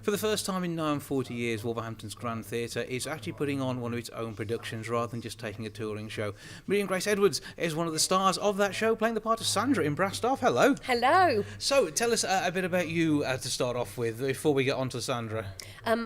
For the first time in 40 years, Wolverhampton's Grand Theatre is actually putting on one of its own productions rather than just taking a touring show. Miriam Grace Edwards is one of the stars of that show, playing the part of Sandra in Brassed Off. Hello. Hello. So, tell us a bit about you to start off with before we get on to Sandra.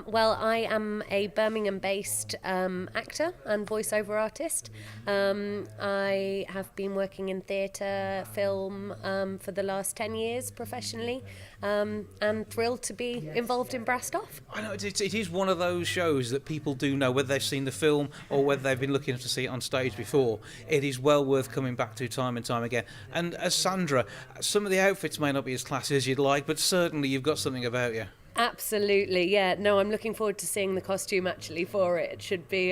Well, I am a Birmingham-based actor and voiceover artist. I have been working in theatre, film for the last 10 years professionally, and thrilled to be involved in Brassed Off. I know it is one of those shows that people do know, whether they've seen the film or whether they've been looking to see it on stage before. It is well worth coming back to time and time again. And as Sandra, some of the outfits may not be as classy as you'd like, but certainly you've got something about you. Absolutely, yeah. No, I'm looking forward to seeing the costume actually for it. It should be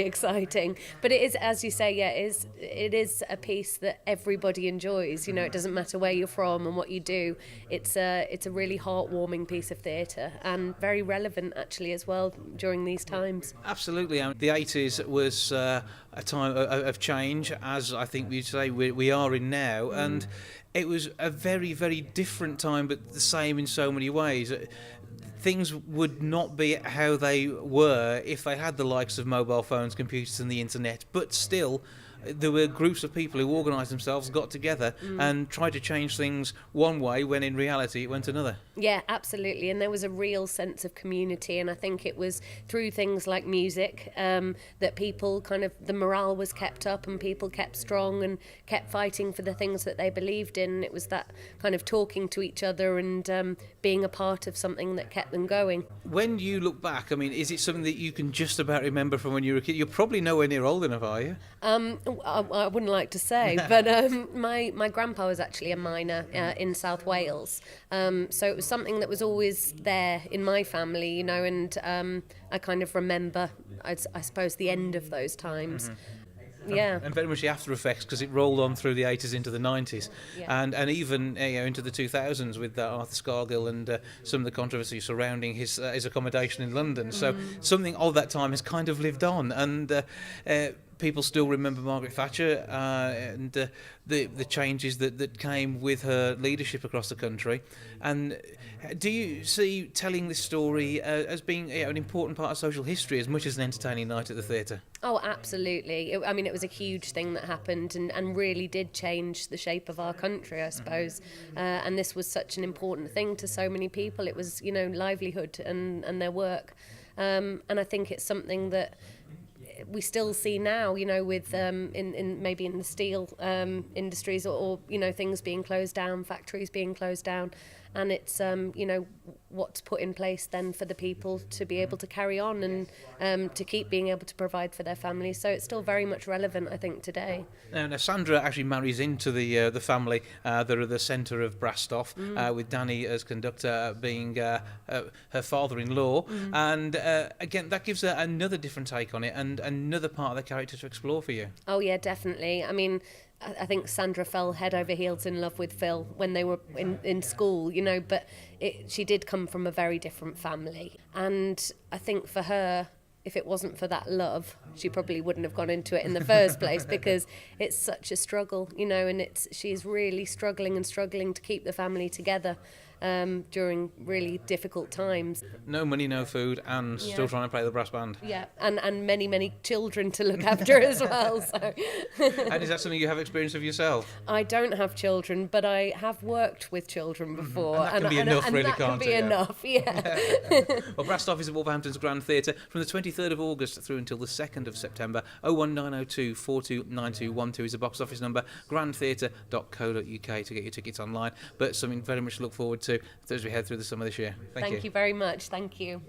exciting. But it is, as you say, yeah, it is a piece that everybody enjoys. You know, it doesn't matter where you're from and what you do. It's a really heartwarming piece of theatre and very relevant actually as well during these times. Absolutely. The 80s was a time of change, as I think we'd say we are in now, and it was a very, very different time, but the same in so many ways. Things would not be how they were if they had the likes of mobile phones, computers and the internet, but still there were groups of people who organised themselves, got together and tried to change things one way when in reality it went another. Yeah, absolutely. And there was a real sense of community, and I think it was through things like music that people the morale was kept up and people kept strong and kept fighting for the things that they believed in. It was that kind of talking to each other and being a part of something that kept them going. When you look back, I mean, is it something that you can just about remember from when you were a kid? You're probably nowhere near old enough, are you? I wouldn't like to say, but my grandpa was actually a miner in South Wales, so it was something that was always there in my family, you know, and I kind of remember, I suppose, the end of those times. Yeah. And very much the after effects, because it rolled on through the 80s into the 90s, and even into the 2000s with Arthur Scargill and some of the controversy surrounding his accommodation in London. So something of that time has kind of lived on, and people still remember Margaret Thatcher and the changes that came with her leadership across the country. And do you see telling this story as being an important part of social history as much as an entertaining night at the theatre? Oh, absolutely. It was a huge thing that happened and really did change the shape of our country, I suppose. And this was such an important thing to so many people. It was, you know, livelihood and their work. And I think it's something that we still see now, you know, with in maybe in the steel industries or you know, things being closed down, factories being closed down, and it's you know, what's put in place then for the people to be able to carry on and to keep being able to provide for their families. So it's still very much relevant, I think, today. Now Sandra actually marries into the family that are the centre of Brassed Off, with Danny as conductor being her father-in-law, and again that gives her another different take on it and another part of the character to explore for you. Oh yeah, definitely. I mean, I think Sandra fell head over heels in love with Phil when they were in school, you know, but she did come from a very different family. And I think for her, if it wasn't for that love, she probably wouldn't have gone into it in the first place, because it's such a struggle, you know, and she's really struggling to keep the family together during really difficult times. No money, no food, and still trying to play the brass band. Yeah, and many, many children to look after as well. So. And is that something you have experience of yourself? I don't have children, but I have worked with children before. And that can be enough, really, can't it? That can be enough, yeah. Well, Brassed Off is at Wolverhampton's Grand Theatre from the 23rd of August through until the 2nd of September. 01902 429212 is the box office number. grandtheatre.co.uk to get your tickets online. But something very much to look forward to as we head through the summer this year. Thank you. Thank you very much. Thank you.